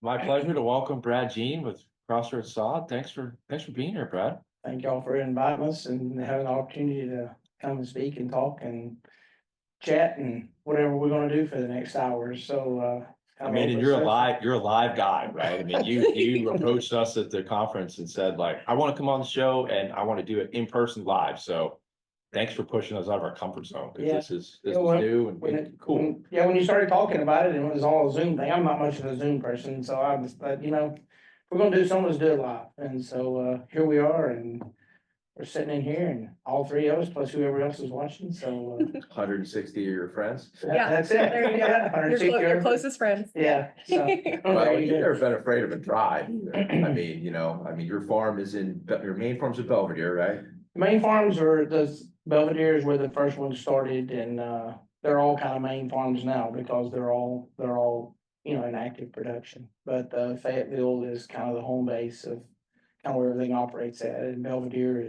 my pleasure to welcome Brad Jean with Crossroads Sod. Thanks for being here, Brad. Thank y'all for inviting us and having the opportunity to come and speak and talk and chat and whatever we're gonna do for the next hour. So, I mean, and you're a live guy, right? I mean, you approached us at the conference and said, like, I want to come on the show and I want to do it in person live. So thanks for pushing us out of our comfort zone, because Yeah. this is when- new and cool. When you started talking about it and it was all a Zoom thing, I'm not much of a Zoom person, so I was like, if we're gonna do something, let's do it live. And so, here we are, and we're sitting in here, and all three of us, plus whoever else is watching, so. 160 of your friends. Yeah, That's it. there you go. Yeah, Your, 160 your closest friends. Yeah. So, Well, you've never been afraid of a drive either. I mean, your farm is your main farm's in Belvidere, right? Main farms are Belvidere is where the first one started, and they're all kind of main farms now because they're all in active production. But Fayetteville is kind of the home base of kind of where everything operates at, and Belvidere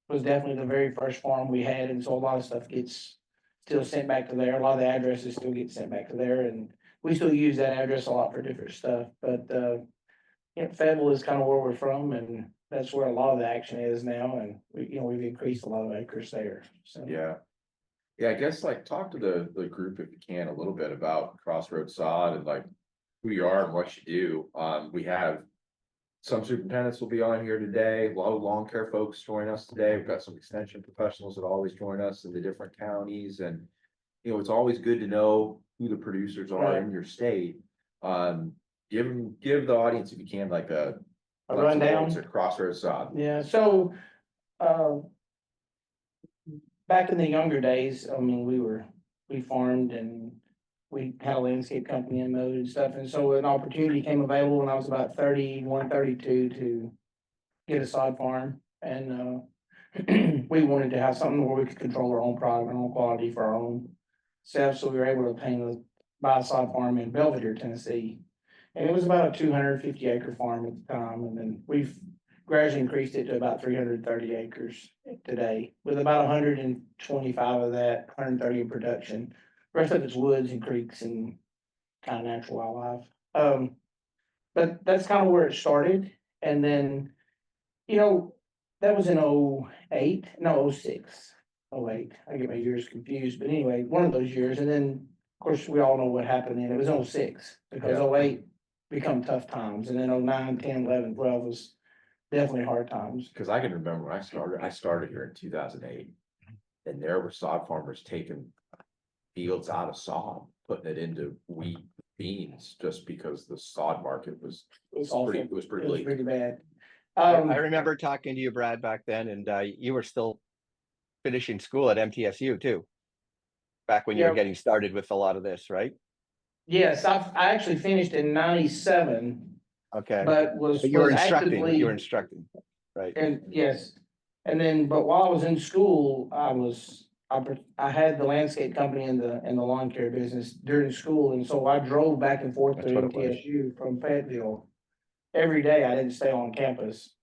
was definitely the very first farm we had, and so a lot of stuff gets still sent back to there. A lot of the addresses still get sent back to there, and we still use that address a lot for different stuff. But Fayetteville is kind of where we're from, and that's where a lot of the action is now, and we've increased a lot of acres there. So Yeah. Yeah, I guess like talk to the group if you can a little bit about Crossroads Sod and like who you are and what you do. We have some superintendents will be on here today, a lot of lawn care folks join us today. We've got some extension professionals that always join us in the different counties, and it's always good to know who the producers are in your state. Give the audience, if you can, like a rundown to Crossroads Sod. Yeah, so back in the younger days, I mean, we farmed and we had a landscape company and mowed and stuff, and so an opportunity came available when I was about 31, 32 to get a sod farm, and we wanted to have something where we could control our own product, our own quality for our own self, so we were able to buy a sod farm in Belvidere, Tennessee. And it was about a 250 acre farm at the time, and then we've gradually increased it to about 330 acres today, with about 125 of that, 130 in production. The rest of it's woods and creeks and kind of natural wildlife. But that's kind of where it started. And then, that was in 08, no, 06, 08. I get my years confused, but anyway, one of those years. And then, of course, we all know what happened then. It was 06 because 08 become tough times. And then 09, 10, 11, 12 was definitely hard times. Because I can remember when I started here in 2008, and there were sod farmers taking fields out of sod, putting it into wheat, beans, just because the sod market was pretty bleak. Pretty bad. I remember talking to you, Brad, back then, and you were still finishing school at MTSU too, back when you were getting started with a lot of this, right? Yes, I actually finished in 97. Okay. But you were instructing, actively, right? And yes, and then, but while I was in school, I had the landscape company and the lawn care business during school, and so I drove back and forth to MTSU from Fayetteville every day. I didn't stay on campus,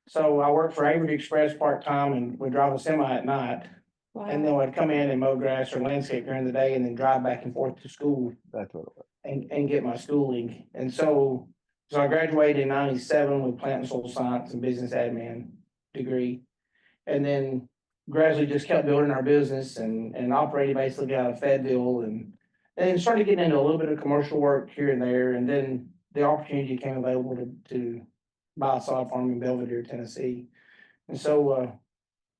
so I worked for Avery Express part time and would drive a semi at night. Wow. And then I'd come in and mow grass or landscape during the day, and then drive back and forth to school. That's what it was. And get my schooling, and so I graduated in 97 with plant and soil science and business admin degree, and then gradually just kept building our business and operated basically out of Fayetteville, and started getting into a little bit of commercial work here and there, and then the opportunity came available to buy a sod farm in Belvidere, Tennessee, and so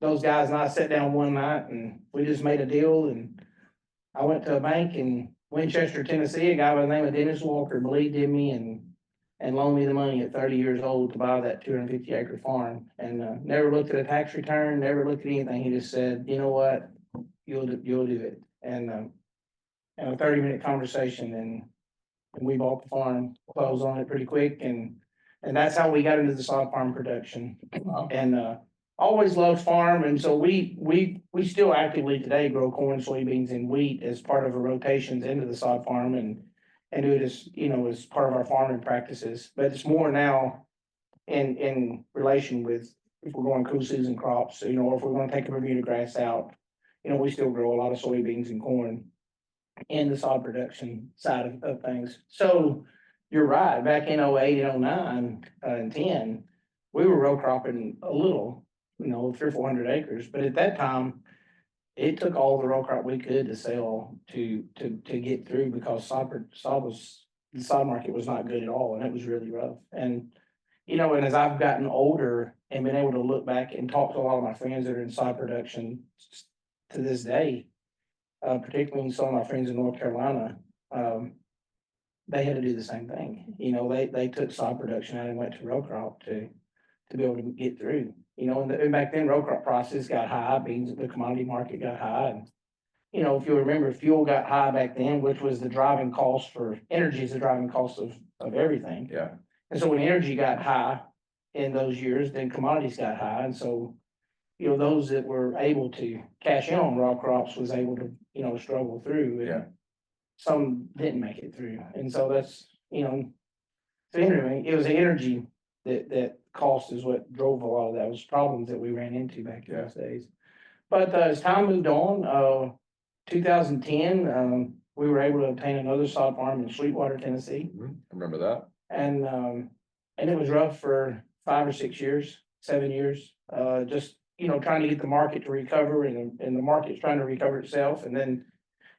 those guys and I sat down one night and we just made a deal, and I went to a bank in Winchester, Tennessee. A guy by the name of Dennis Walker believed in me and loaned me the money at 30 years old to buy that 250 acre farm, and never looked at a tax return, never looked at anything. He just said, you know what, you'll do it. And a 30-minute conversation, and we bought the farm, closed on it pretty quick, and that's how we got into the sod farm production. And always loved farm, and so we still actively today grow corn, soybeans, and wheat as part of a rotations into the sod farm, and do it as as part of our farming practices. But it's more now in relation with if we're going cool season crops, or if we're going to take a Bermuda grass out, we still grow a lot of soybeans and corn in the sod production side of things. So you're right, back in 08 and 09, and 10, we were row cropping a little, 300 or 400 acres, but at that time, it took all the row crop we could to sell to get through because the sod market was not good at all, and it was really rough. And, and as I've gotten older and been able to look back and talk to a lot of my friends that are in sod production to this day, particularly some of my friends in North Carolina, they had to do the same thing. They took sod production out and went to row crop to be able to get through. And back then row crop prices got high, beans, the commodity market got high. And, if you remember, fuel got high back then, which was the driving cost for energy is the driving cost of everything. Yeah. And so when energy got high in those years, then commodities got high. And so, those that were able to cash in on raw crops was able to, struggle through. And Yeah. some didn't make it through. And so that's, so anyway, it was the energy that cost is what drove a lot of those problems that we ran into back in those days. But as time moved on, 2010, we were able to obtain another sod farm in Sweetwater, Tennessee. I remember that. And it was rough for 5 or 6 years, 7 years, just, trying to get the market to recover and the market's trying to recover itself, and then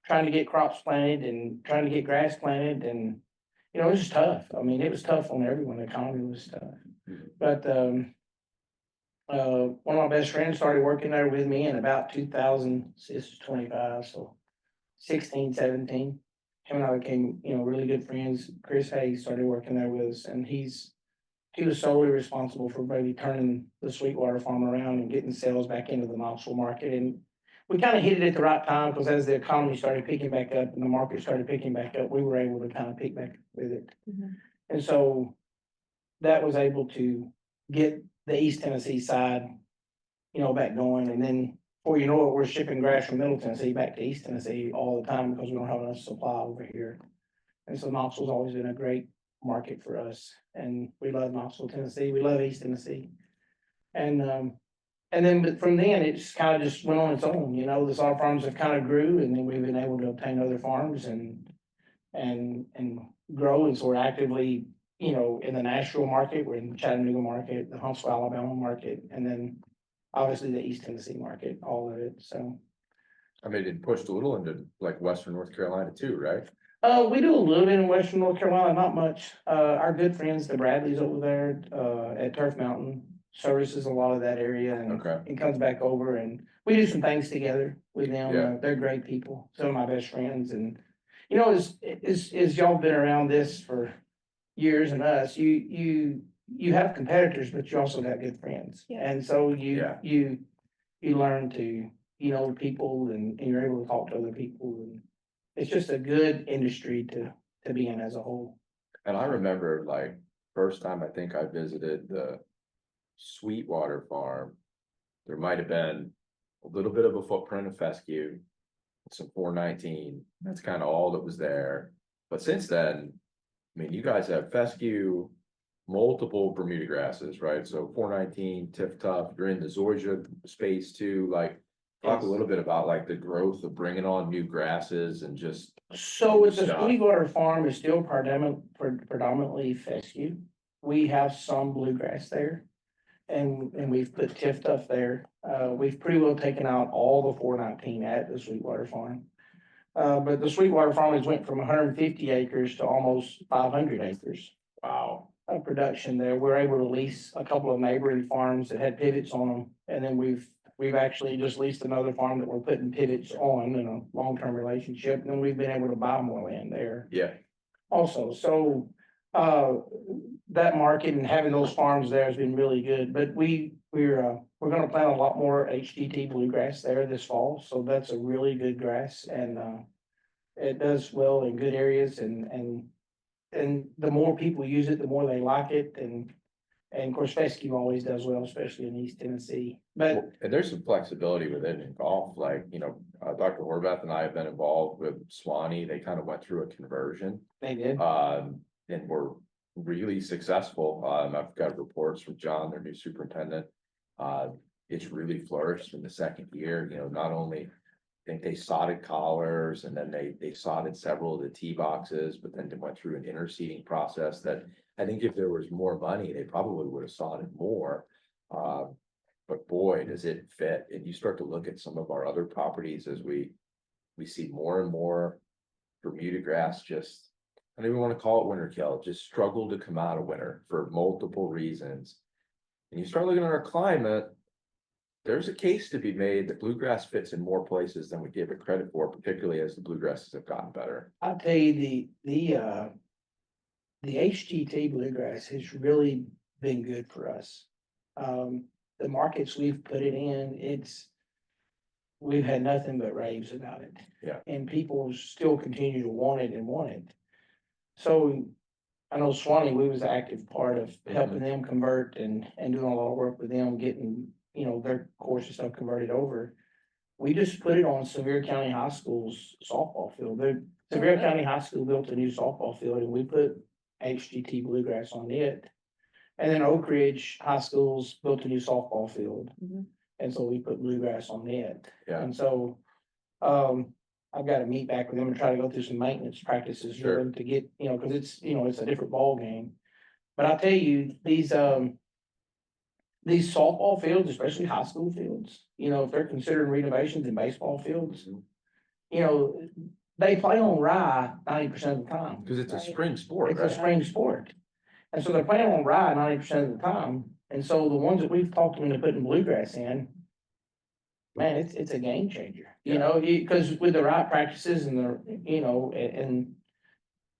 trying to get crops planted and trying to get grass planted. And, it was just tough. I mean, it was tough on everyone. The economy was tough. But, one of my best friends started working there with me in about 2000, this is 25, so 16, 17. Him and I became, really good friends. Chris Hayes started working there with us, and he was solely responsible for maybe turning the Sweetwater farm around and getting sales back into the Knoxville market. And we kind of hit it at the right time because as the economy started picking back up and the market started picking back up, we were able to kind of pick back with it. And so that was able to get the East Tennessee side, back going. And then before you know it, we're shipping grass from Middle Tennessee back to East Tennessee all the time because we don't have enough supply over here. And so Knoxville's always been a great market for us. And we love Knoxville, Tennessee. We love East Tennessee. And then but from then it just kind of just went on its own. The sod farms have kind of grew, and then we've been able to obtain other farms and grow. And so we're actively, in the Nashville market, we're in the Chattanooga market, the Huntsville, Alabama market, and then obviously the East Tennessee market, all of it. So I mean, it pushed a little into like Western North Carolina too, right? we do a little bit in Western North Carolina, not much. Our good friends, the Bradleys over there, at Turf Mountain, services a lot of that area and Okay. it comes back over, and we do some things together with them. Yeah. They're great people, some of my best friends. And, as y'all been around this for years and us, you have competitors, but you also got good friends. Yeah. And so Yeah. you learn to, people and you're able to talk to other people, and it's just a good industry to be in as a whole. And I remember like first time I think I visited the Sweetwater farm, there might have been a little bit of a footprint of fescue, some 419. That's kind of all that was there. But since then, I mean, you guys have fescue, multiple Bermuda grasses, right? So 419, Tiff Tough, you're in the Zoysia space too. Like, talk a Yes. little bit about like the growth of bringing on new grasses and just. So with the Stuff. Sweetwater farm is still predominantly fescue. We have some bluegrass there. And we've put Tiff Tuff there. We've pretty well taken out all the 419 at the Sweetwater farm. But the Sweetwater farm has went from 150 acres to almost 500 acres. Wow. Of production there. We're able to lease a couple of neighboring farms that had pivots on them. And then we've actually just leased another farm that we're putting pivots on in a long-term relationship. And then we've been able to buy more land there Yeah. also. So that market and having those farms there has been really good. But we're going to plant a lot more HTT bluegrass there this fall. So that's a really good grass, and it does well in good areas. And the more people use it, the more they like it. And of course, fescue always does well, especially in East Tennessee. But And there's some flexibility with it in golf, like, Dr. Horvath and I have been involved with Swanee. They kind of went through a conversion. they did. And were really successful. I've got reports from John, their new superintendent. It's really flourished in the second year, not only think they sodded collars and then they sodded several of the tee boxes, but then they went through an interseeding process that I think if there was more money, they probably would have sodded more. But boy, does it fit. And you start to look at some of our other properties as we see more and more Bermuda grass just, I don't even want to call it winter kill, just struggle to come out of winter for multiple reasons. And you start looking at our climate, there's a case to be made that bluegrass fits in more places than we give it credit for, particularly as the bluegrasses have gotten better. I'll tell you, the HGT bluegrass has really been good for us. The markets we've put it in, we've had nothing but raves about it. Yeah. And people still continue to want it and want it. So I know Swanee, we was an active part of helping them convert and doing a lot of work with them, getting, their course and stuff converted over. We just put it on Sevier County High School's softball field. Sevier County High School built a new softball field and we put HGT bluegrass on it. And then Oak Ridge High School's built a new softball field. And so we put bluegrass on it. Yeah. And so, I've got to meet back with them and try to go through some maintenance practices for them to get, cause it's a different ball game. But I'll tell you, these softball fields, especially high school fields, if they're considering renovations in baseball fields, they play on rye 90% of the time. Because it's a spring sport, It's right? a spring sport. And so they're playing on rye 90% of the time. And so the ones that we've talked them into putting bluegrass in, man, it's a game changer, because with the right practices and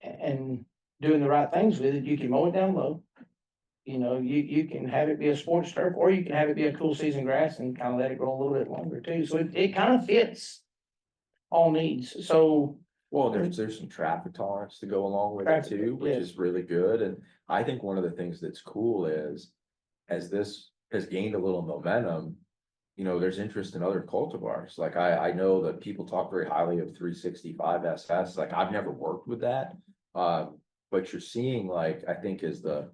and doing the right things with it, you can mow it down low. You can have it be a sports turf, or you can have it be a cool season grass and kind of let it grow a little bit longer too. So it kind of fits all needs. So. Well, there's some traffic tolerance to go along with it too, which is really good. And I think one of the things that's cool is, as this has gained a little momentum, there's interest in other cultivars. Like I know that people talk very highly of 365 SS. Like I've never worked with that. But you're seeing, like, I think as the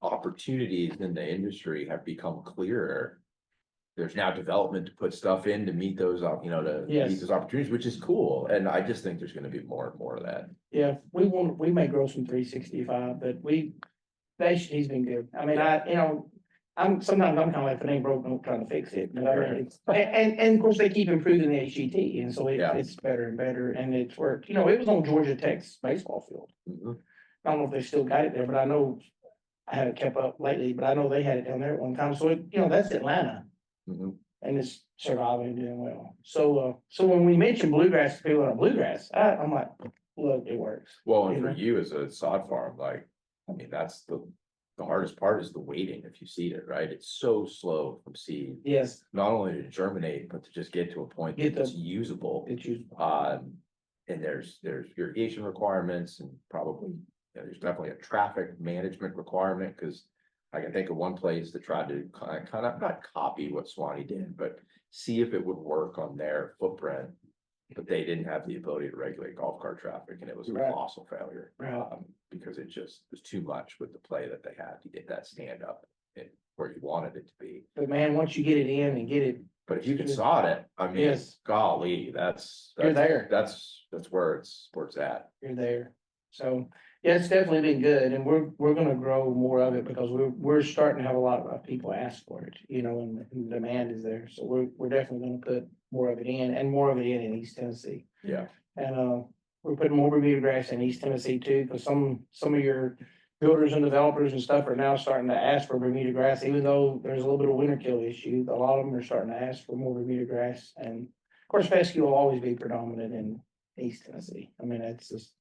opportunities in the industry have become clearer, there's now development to put stuff in to meet those, to meet those opportunities, which is cool. And I just think there's gonna be more and more of that. Yeah, we may grow some 365, but he's been good. I mean, sometimes I'm kind of like, if it ain't broke, don't try to fix it. But I mean, and of course they keep improving the HGT, and so it's better and better, and it's worked. It was on Georgia Tech's baseball field. I don't know if they still got it there, but I know I haven't kept up lately, but I know they had it down there at one time. So that's Atlanta. And it's surviving and doing well. So when we mention bluegrass to people on bluegrass, I'm like, look, it works. Well, and for you as a sod farm, like, I mean, that's the hardest part is the waiting if you seed it, right? It's so slow from seed. Yes. Not only to germinate, but to just get to a point that it's usable. It's usable. And there's irrigation requirements and probably, there's definitely a traffic management requirement, because I can think of one place that tried to kind of not copy what Swanee did, but see if it would work on their footprint. But they didn't have the ability to regulate golf cart traffic, and it was a colossal failure. Because it just was too much with the play that they had to get that stand up where you wanted it to be. But man, once you get it in and get it. But if you can sod it, I mean, golly, you're there. That's where it's at. You're there. So yeah, it's definitely been good, and we're gonna grow more of it because we're starting to have a lot of people ask for it, and the demand is there. So we're definitely gonna put more of it in, and more of it in East Tennessee. Yeah. And we're putting more Bermuda grass in East Tennessee too, because some of your builders and developers and stuff are now starting to ask for Bermuda grass, even though there's a little bit of winter kill issue. A lot of them are starting to ask for more Bermuda grass, and of course fescue will always be predominant in East Tennessee. I mean, it's just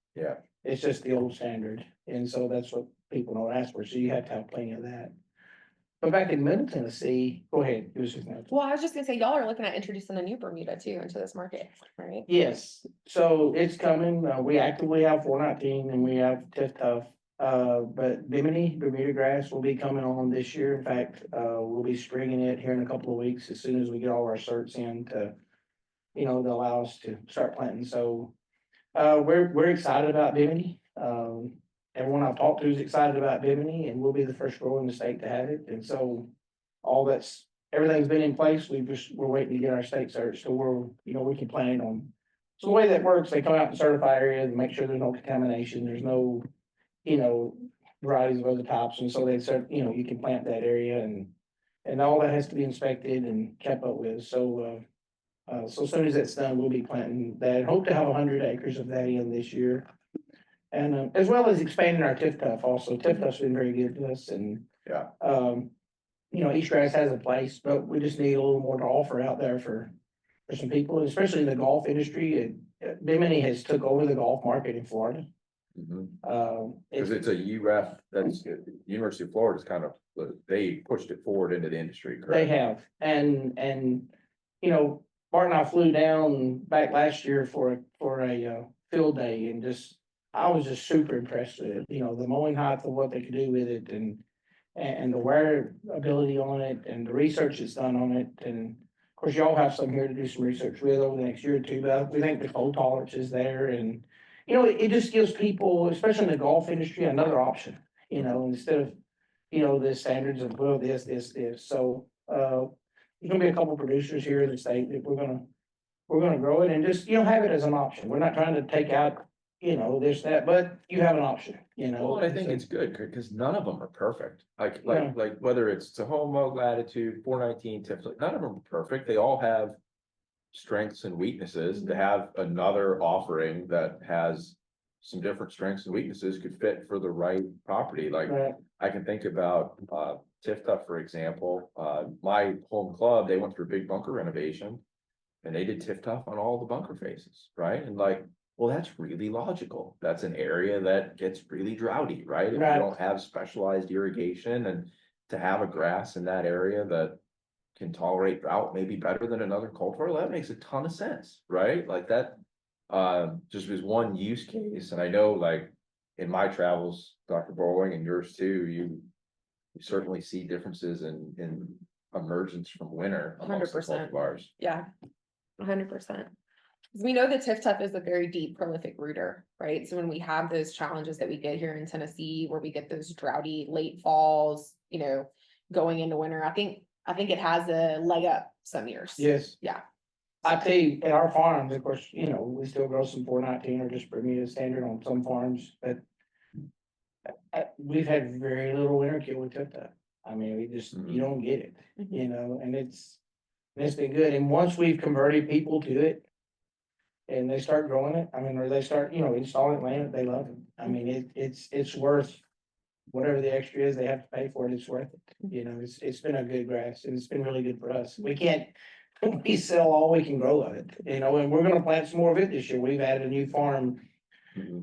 it's just the old standard, and so that's what people don't ask for. So you have to have plenty of that. But back in Middle Tennessee, go ahead. Well, I was just gonna say, y'all are looking at introducing a new Bermuda too into this market, right? Yes, so it's coming. We actively have 419 and we have Tiff Tough. But Bimini, Bermuda grass will be coming on this year. In fact, we'll be springing it here in a couple of weeks as soon as we get all our certs in to, to allow us to start planting. So we're excited about Bimini. Everyone I've talked to is excited about Bimini, and we'll be the first grower in the state to have it. And so all that's everything's been in place, we're waiting to get our state cert, so we can plan on. So the way that works, they come out and certify areas and make sure there's no contamination, there's no, varieties of other types, and so they said, you can plant that area and all that has to be inspected and kept up with, so so as soon as that's done, we'll be planting that, hope to have 100 acres of that in this year. And, as well as expanding our TIF also, TIF's been very good to us and, Yeah. Each grass has a place, but we just need a little more to offer out there for some people, especially in the golf industry. Bimini has took over the golf market in Florida. Cause it's a UF, that's, University of Florida is kind of, they pushed it forward into the industry, They correct? have, and, Bart and I flew down back last year for a field day and I was just super impressed with it, the mowing height of what they could do with it and the wear ability on it and the research that's done on it. And of course, y'all have some here to do some research with over the next year or two, but we think the cold tolerance is there and, it just gives people, especially in the golf industry, another option, instead of, the standards of, well, this. So, there's gonna be a couple producers here in the state that we're gonna grow it and just, have it as an option. We're not trying to take out, this, that, but you have an option, Well, I think so- it's good, because none of them are perfect. Like, No. whether it's Tahoma, Latitude, 419 tips, like, none of them are perfect. They all have strengths and weaknesses. To have another offering that has some different strengths and weaknesses could fit for the right property. Like, Right. I can think about, Tifta, for example, my home club, they went through a big bunker renovation. And they did Tifta on all the bunker faces, right? And like, well, that's really logical. That's an area that gets really droughty, right? If you Right. don't have specialized irrigation and to have a grass in that area that can tolerate drought maybe better than another cultivar, that makes a ton of sense, right? Like that, just was one use case. And I know like in my travels, Dr. Bowling and yours too, you certainly see differences in emergence from winter amongst the 100%. cultivars. Yeah, 100%. We know that TIF is a very deep, prolific rooter, right? So when we have those challenges that we get here in Tennessee, where we get those droughty late falls, going into winter, I think it has a leg up some years. Yes. Yeah. I tell you, at our farms, of course, we still grow some 419 or just Bermuda standard on some farms, but we've had very little winter kill with TIF. I mean, you don't get it, and it's been good. And once we've converted people to it and they start growing it, I mean, or they start, installing land, they love it. I mean, it's worth whatever the extra is they have to pay for it, it's worth it. It's been a good grass and it's been really good for us. We sell all we can grow of it, and we're gonna plant some more of it this year. We've added a new farm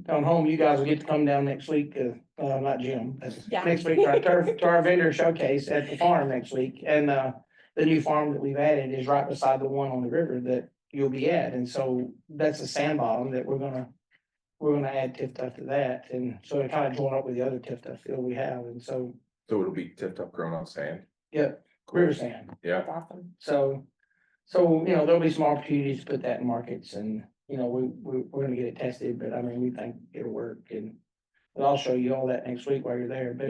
down home. You guys will get to come down next week, not Jim, Yeah. next week to our vendor showcase at the farm next week. And, the new farm that we've added is right beside the one on the river that you'll be at. And so that's a sand bottom that we're gonna add TIF to that. And so it kind of join up with the other TIF field we have. And so, So it'll be tipped up grown on sand? yeah, river sand. Yeah, That's awesome. So, there'll be some opportunities to put that in markets and, we're gonna get it tested, but I mean, we think it'll work and I'll show you all that next week while you're there. But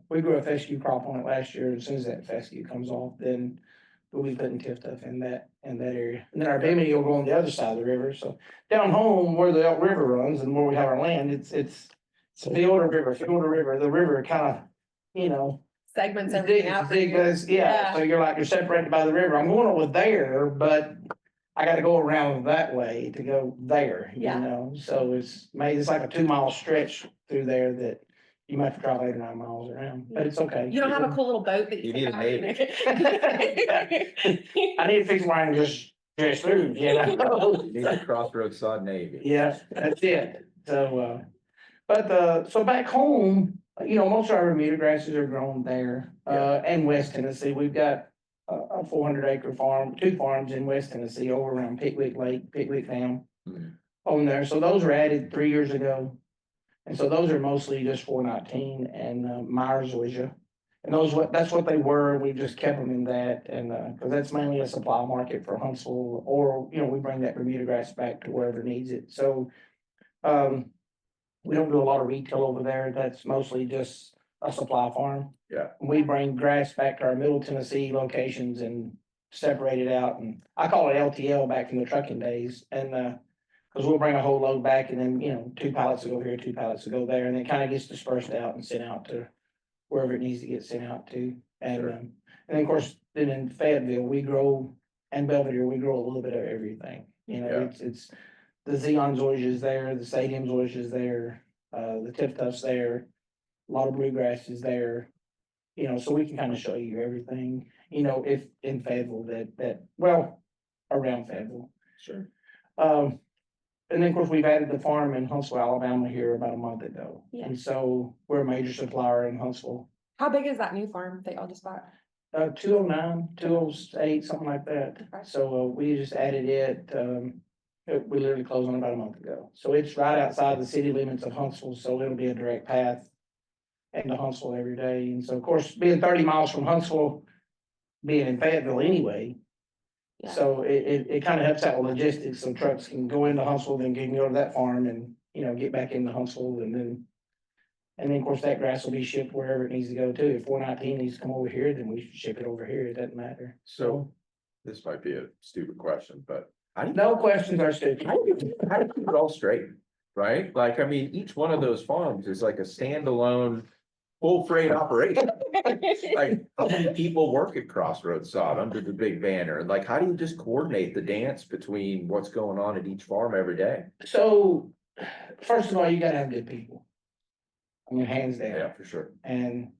we grew a fescue crop on it last year. As soon as that fescue comes off, then we'll be putting TIF in that area. And then our Bimini will go on the other side of the river. So down home where the Elk River runs and where we have our land, it's field to river. The river kind of, Segments everything out. for you. yeah, so you're separated by the river. I'm going over there, but I gotta go around that way to go there, Yeah. So it's like a 2 mile stretch through there that you might have to drive 8 or 9 miles around, but it's okay. You don't have a cool little boat that You you. need a navy. I need to fix mine and just through, you need a Crossroads Sod Navy. Yeah, that's it. So, so back home, most of our Bermuda grasses are grown there, and West Tennessee. We've got a 400-acre farm, 2 farms in West Tennessee over around Pickwick Lake, Pickwick Dam on there. So those were added 3 years ago. And so those are mostly just 419 and Myers, Georgia. And that's what they were. We just kept them in that. And because that's mainly a supply market for Huntsville, or, we bring that Bermuda grass back to wherever needs it. So we don't do a lot of retail over there. That's mostly just a supply farm. Yeah. We bring grass back to our Middle Tennessee locations and separate it out, and I call it LTL back from the trucking days, and, cause we'll bring a whole load back and then, 2 pallets will go here, 2 pallets will go there, and it kind of gets dispersed out and sent out to wherever it needs to get sent out to. And, Sure. and then of course, then in Fayetteville, we grow, and Belvidere, we grow a little bit of everything. Yeah. It's, the Xeon Zorge is there, the Stadium Zorge is there, the Tip Tuff's there, a lot of bluegrass is there. So we can kind of show you everything, if in Fayetteville well, around Fayetteville. Sure. And then, of course, we've added the farm in Huntsville, Alabama here about a month ago. Yeah. And so we're a major supplier in Huntsville. How big is that new farm that y'all just bought? 209, 208, something like that. Okay. So we just added it. We literally closed on about a month ago. So it's right outside the city limits of Huntsville, so it'll be a direct path into Huntsville every day. And so, of course, being 30 miles from Huntsville, being in Fayetteville anyway. Yeah. So it kind of helps out with logistics, so trucks can go into Huntsville, then can go to that farm and, get back into Huntsville, and then, of course, that grass will be shipped wherever it needs to go to. If 419 needs to come over here, then we ship it over here, it doesn't matter. So this might be a stupid question, but how do you, No questions are stupid. how do you keep it all straight? Right? Like, I mean, each one of those farms is like a standalone full freight operation. Like, how many people work at Crossroads Sod under the big banner? Like, how do you just coordinate the dance between what's going on at each farm every day? So, first of all, you gotta have good people. I mean, hands down. Yeah, for sure. And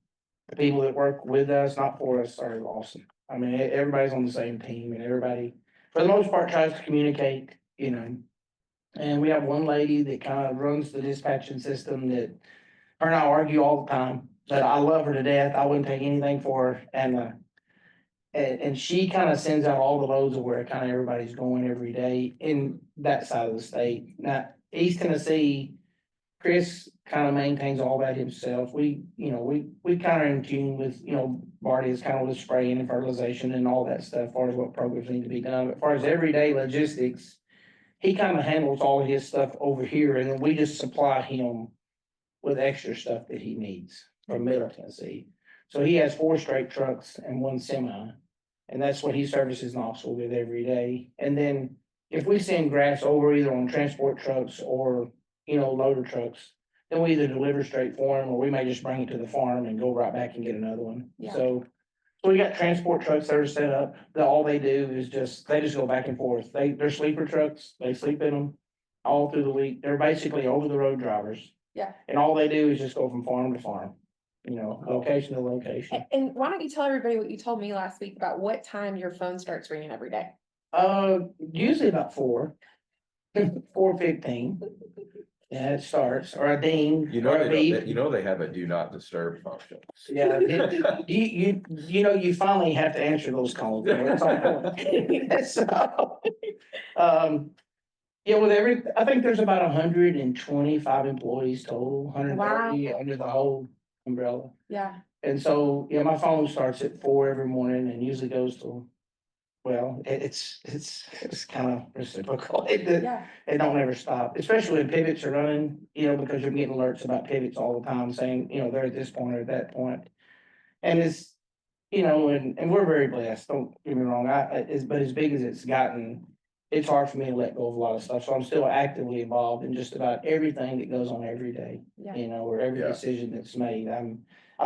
the people that work with us, not for us, are awesome. I mean, everybody's on the same team, and everybody, for the most part, tries to communicate, And we have one lady that kind of runs the dispatching system that her and I argue all the time, but I love her to death. I wouldn't take anything for her. And she kind of sends out all the loads of where kind of everybody's going every day in that side of the state. Now, East Tennessee, Chris kind of maintains all that himself. We kind of in tune with, Marty is kind of with spraying and fertilization and all that stuff, as far as what programs need to be done. But as far as everyday logistics, he kind of handles all of his stuff over here, and then we just supply him with extra stuff that he needs from Middle Tennessee. So he has 4 straight trucks and 1 semi, and that's what he services Knoxville with every day. And then if we send grass over either on transport trucks or, loader trucks, then we either deliver straight for him, or we may just bring it to the farm and go right back and get another one. Yeah. So we got transport trucks that are set up, that all they do is they just go back and forth. They're sleeper trucks, they sleep in them all through the week. They're basically over the road drivers. Yeah. And all they do is just go from farm to farm, location to location. And why don't you tell everybody what you told me last week about what time your phone starts ringing every day? Usually about 4:15. Yeah, it starts, or a ding, or a beep. They have a do not disturb function. Yeah, you finally have to answer those calls. So, I think there's about 125 employees total, 130 under the whole umbrella. Yeah. And so, my phone starts at 4 every morning and usually goes till, it's kind of reciprocal. Yeah. It don't ever stop, especially when pivots are running, because you're getting alerts about pivots all the time saying, they're at this point or at that point. And it's, and we're very blessed, don't get me wrong, but as big as it's gotten, it's hard for me to let go of a lot of stuff. So I'm still actively involved in just about everything that goes on every day, Yeah. or every Yeah. decision that's made. I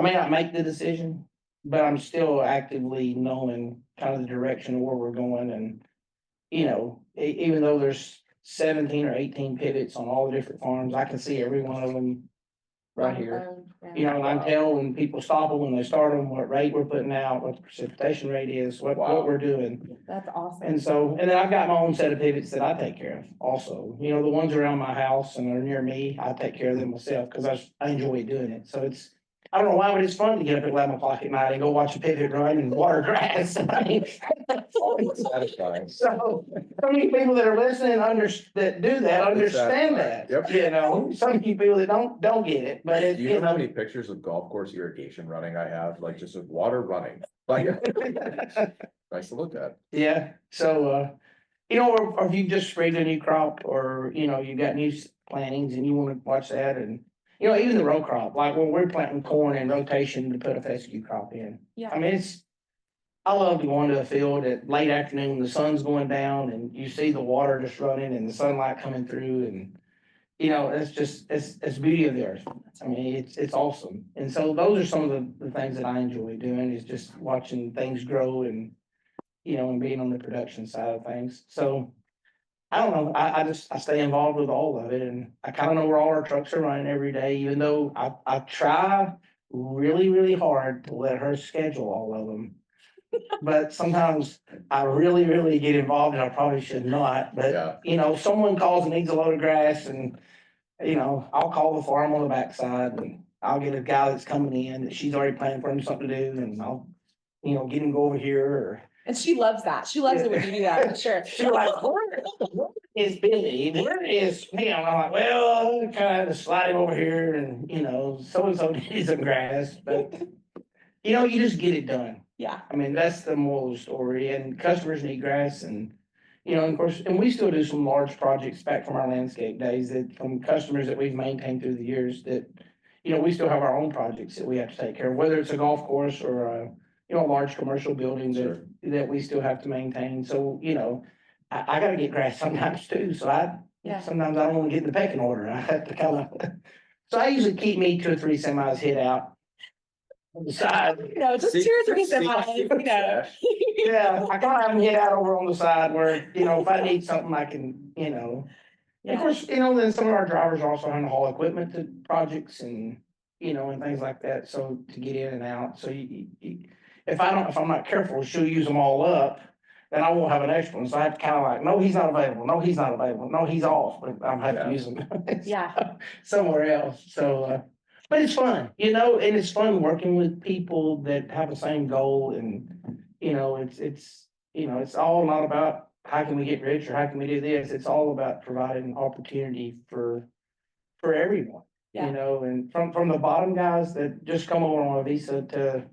may not make the decision, but I'm still actively knowing kind of the direction of where we're going. And, even though there's 17 or 18 pivots on all the different farms, I can see every one of them right here. Yeah. And I can tell when people stop them, when they start them, what rate we're putting out, what the precipitation rate is, what we're doing. That's awesome. And then I've got my own set of pivots that I take care of also. The ones around my house and are near me, I take care of them myself because I enjoy doing it. So I don't know why, but it's fun to get up at 11 o'clock at night and go watch a pivot run and water grass. Satisfying. So many people that are listening that do that understand that. Yep. Some people that don't get it, but Do you know how many pictures of golf course irrigation running I have? Like just of water running, like nice to look at. Yeah, so, or if you just sprayed a new crop or, you got new plantings and you want to watch that, and You know, even the row crop, like when we're planting corn in rotation to put a fescue crop in. Yeah. I mean, I love to go into a field at late afternoon, when the sun's going down and you see the water just running and the sunlight coming through and, you know, it's beauty of the earth. I mean, it's awesome. And so those are some of the things that I enjoy doing, is just watching things grow and, you know, and being on the production side of things. So I don't know, I stay involved with all of it, and I kind of know where all our trucks are running every day, even though I try really, really hard to let her schedule all of them. But sometimes I really, really get involved, and I probably should not, Yeah. but, you know, someone calls and needs a load of grass, and, you know, I'll call the farm on the backside, and I'll get a guy that's coming in, that she's already planning for him something to do, and I'll, you know, get him go over here, or. And she loves that. She loves it when you do that, for sure. She's like, where is Billy? Where is him? I'm like, well, kind of slide him over here, and, you know, so-and-so needs some grass, but, you know, you just get it done. Yeah. I mean, that's the moral of the story, and customers need grass, and, you know, of course, and we still do some large projects back from our landscape days, that from customers that we've maintained through the years, that, you know, we still have our own projects that we have to take care of, whether it's a golf course or a, you know, a large commercial building Sure. that we still have to maintain. So, you know, I gotta get grass sometimes too, so Yeah. sometimes I don't wanna get in the pecking order, I have to kind of, so I usually keep me 2 or 3 semis hit out on the side. No, just 2 or 3 semis, you know. Yeah, I kind of have them hit out over on the side where, you know, if I need something, I can, you know. And of Yeah. course, you know, then some of our drivers also have to haul equipment to projects and, you know, and things like that, so to get in and out, so if I'm not careful, she'll use them all up, then I won't have an extra one, so I have to kind of like, no, he's not available, no, he's not available, no, he's off, but I'm have to Yeah. use them. Yeah. Somewhere else, so, but it's fun, you know, and it's fun working with people that have the same goal, and, you know, you know, it's all not about how can we get rich or how can we do this, it's all about providing opportunity for everyone. Yeah. You know, and from the bottom guys that just come over on a visa to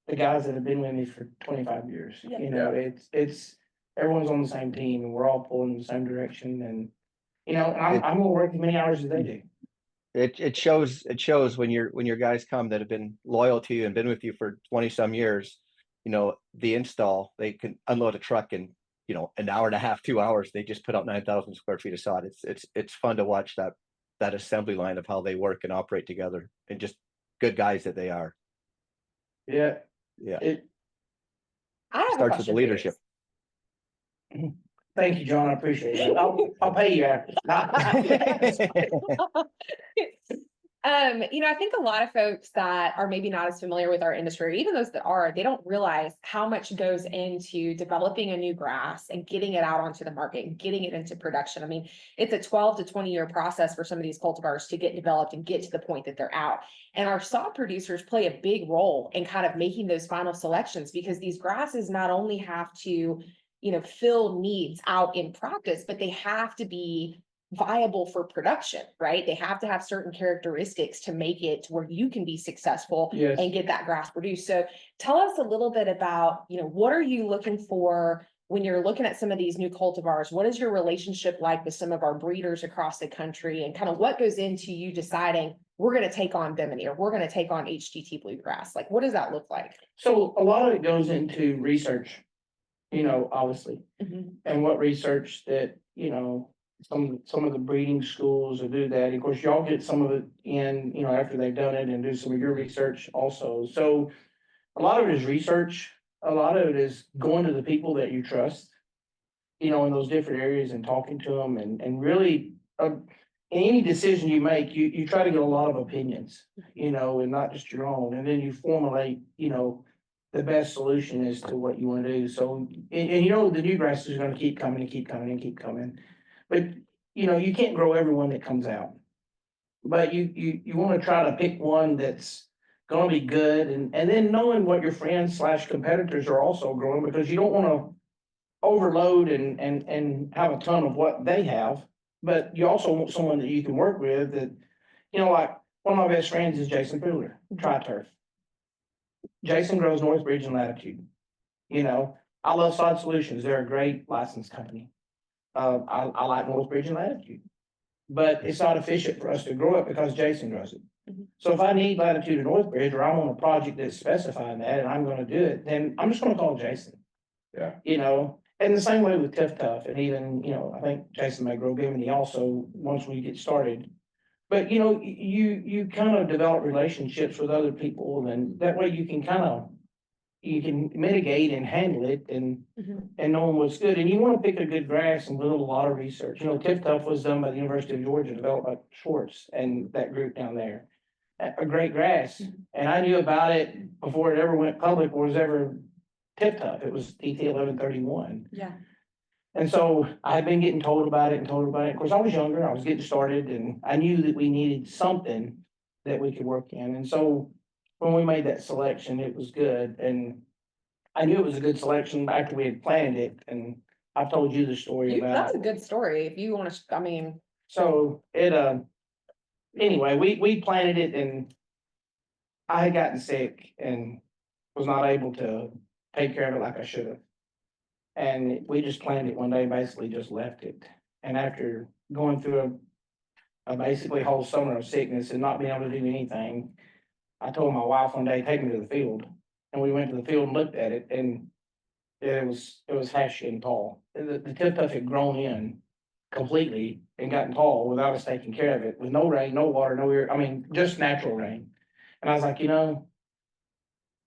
the guys that have been with me for 25 years. Yeah. You know, it's everyone's on the same team, and we're all pulling in the same direction, and, you know, I'm gonna work as many hours as they do. It shows when your guys come that have been loyal to you and been with you for 20 some years, you know, the install, they can unload a truck in, you know, an hour and a half, 2 hours. They just put out 9,000 square feet of sod. It's fun to watch that assembly line of how they work and operate together, and just good guys that they are. Yeah. Yeah. I have a Starts with the question for you. leadership. Thank you, John. I appreciate it. I'll pay you after. You know, I think a lot of folks that are maybe not as familiar with our industry, or even those that are, they don't realize how much goes into developing a new grass and getting it out onto the market and getting it into production. I mean, it's a 12 to 20-year process for some of these cultivars to get developed and get to the point that they're out. And our sod producers play a big role in kind of making those final selections, because these grasses not only have to, you know, fill needs out in practice, but they have to be viable for production, right? They have to have certain characteristics to make it to where you can be successful. Yes. And get that grass produced. So tell us a little bit about, you know, what are you looking for when you're looking at some of these new cultivars? What is your relationship like with some of our breeders across the country, and kind of what goes into you deciding we're going to take on Bimini or we're going to take on HGT bluegrass? Like, what does that look like? So a lot of it goes into research, you know, obviously, and what research that, you know, some of the breeding schools will do that. Of course, y'all get some of it in, you know, after they've done it, and do some of your research also. So a lot of it is research. A lot of it is going to the people that you trust, you know, in those different areas, and talking to them, and really, in any decision you make, you try to get a lot of opinions, you know, and not just your own. And then you formulate, you know, the best solution as to what you want to do. So, and you know, the new grass is going to keep coming and keep coming and keep coming. But, you know, you can't grow everyone that comes out. But you want to try to pick one that's gonna be good, and then knowing what your friends / competitors are also growing, because you don't want to overload and have a ton of what they have. But you also want someone that you can work with that, you know, like one of my best friends is Jason Fuller, Tri-Turf. Jason grows Northbridge and Latitude. You know, I love Sod Solutions. They're a great licensed company. I like Northbridge and Latitude. but it's not efficient for us to grow it because Jason grows it. Mhm. So if I need latitude in Northbridge, or I'm on a project that's specifying that and I'm gonna do it, then I'm just gonna call Jason. Yeah. You know, and the same way with Tiff Tough, and even, you know, I think Jason may grow Bimini also, once we get started. But, you know, you kind of develop relationships with other people, and that way you can kind of, you can mitigate and handle it Mhm. and know what's good. And you want to pick a good grass and do a lot of research. You know, Tiff Tough was done by the University of Georgia, developed by Schwartz and that group down there. A great grass. And I knew about it before it ever went public or was ever Tiff Tough. It was TT 1131. Yeah. And so I had been getting told about it and told about it. Of course, I was younger, I was getting started, and I knew that we needed something that we could work in. And so when we made that selection, it was good. And I knew it was a good selection after we had planned it. And I've told you the story That's about. a good story. If you want to, I mean, So it, anyway, we planted it, and I had gotten sick and was not able to take care of it like I should have. And we just planted it one day, basically just left it. And after going through a basically whole summer of sickness and not being able to do anything, I told my wife one day, take me to the field. And we went to the field and looked at it, and it was half shin tall. The tip tuff had grown in completely and gotten tall without us taking care of it, with no rain, no water, no air, I mean, just natural rain. And I was like, you know,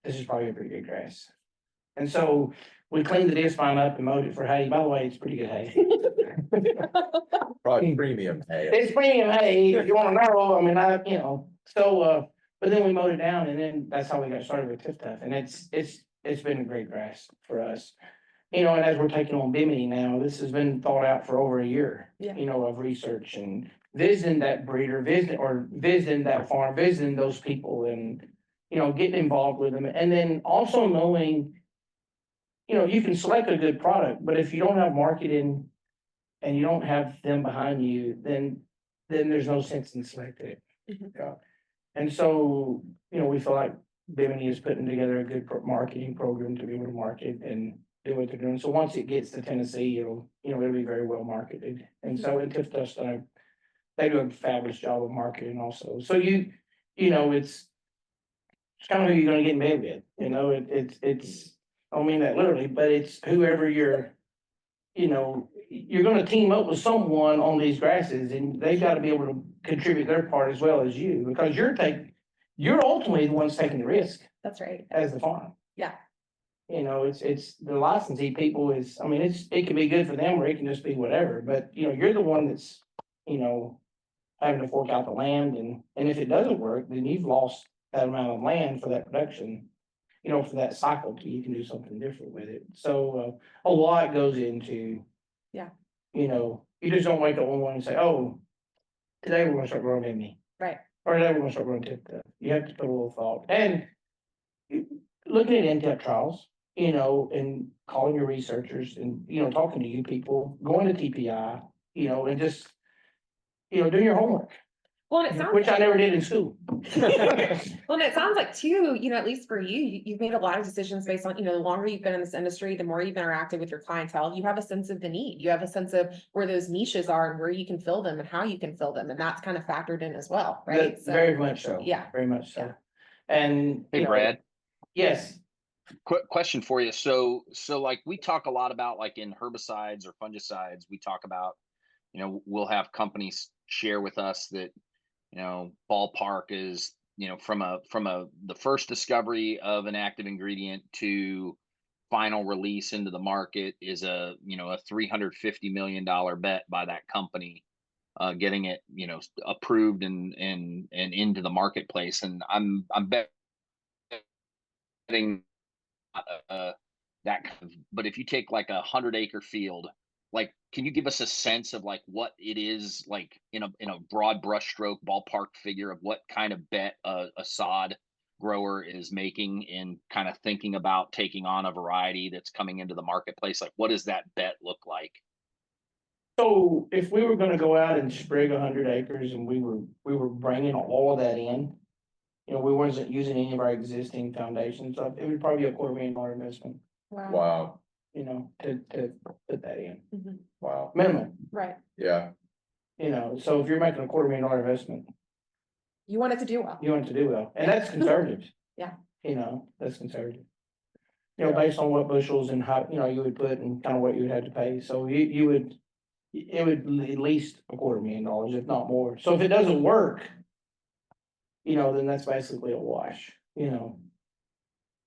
this is probably a pretty good grass. And so we cleaned the disc vine up and mowed it for hay. By the way, it's pretty good hay. Probably premium hay. It's premium hay, if you wanna know, I mean, you know, so, but then we mowed it down, and then that's how we got started with Tiff Tuff, and it's been a great grass for us. You know, and as we're taking on Bimini now, this has been thought out for over a year, Yeah. you know, of research and visiting that breeder, visiting that farm, visiting those people, and, you know, getting involved with them, and then also knowing, you know, you can select a good product, but if you don't have marketing and you don't have them behind you, then there's no sense in selecting it. Mhm. Yeah. And so, you know, we feel like Bimini is putting together a good marketing program to be able to market and do what they're doing. So once it gets to Tennessee, it'll be very well marketed. And so in Tiff Tuff's done, they do a fabulous job of marketing also. So you know, it's kind of who you're gonna get in bed with, you know, it's, I don't mean that literally, but it's whoever you're, you know, you're gonna team up with someone on these grasses, and they've got to be able to contribute their part as well as you, because you're ultimately the ones taking the risk That's right. as the farm. Yeah. You know, it's the licensee people is, I mean, it can be good for them or it can just be whatever, but you know, you're the one that's, you know, having to fork out the land, and if it doesn't work, then you've lost that amount of land for that production, you know, for that cycle till you can do something different with it. So, a lot goes into. Yeah. You know, you just don't wake up one morning and say, oh, today we're gonna start growing Bimini, Right. or today we're gonna start growing Tiff Tuff. You have to put a little thought, and looking at in-depth trials, you know, and calling your researchers and, you know, talking to you people, going to TPI, you know, and just, you know, doing your homework, Well, and it sounds which I never did in school. well, and it sounds like too, you know, at least for you've made a lot of decisions based on, you know, the longer you've been in this industry, the more you've interacted with your clientele, you have a sense of the need. You have a sense of where those niches are and where you can fill them and how you can fill them. And that's kind of factored in as well, right? So, Very much so. yeah. Very much so. Yeah. And. Hey, you know, Brad, Yes, quick question for you. So like we talk a lot about like in herbicides or fungicides, we talk about, you know, we'll have companies share with us that, you know, ballpark is, you know, from the first discovery of an active ingredient to final release into the market is a, you know, a $350 million bet by that company, getting it, you know, approved and into the marketplace. And I'm betting that kind of, but if you take like 100-acre field, like can you give us a sense of like what it is, like in a broad brushstroke ballpark figure of what kind of bet a sod grower is making in kind of thinking about taking on a variety that's coming into the marketplace? Like what does that bet look like? so if we were gonna go out and sprig 100 acres and we were bringing all of that in, you know, we wasn't using any of our existing foundation stuff, it would probably be a $250,000 investment, Wow. Wow, you know, to put that in, Mhm. wow, minimum. Right. yeah. You know, so if you're making a $250,000 investment, You want it to do well. you want it to do well, and that's conservative. Yeah. You know, that's conservative. You know, Yeah. based on what bushels and how, you know, you would put and kind of what you would have to pay, so you would. It would at least $250,000, if not more, so if it doesn't work. You know, then that's basically a wash, you know.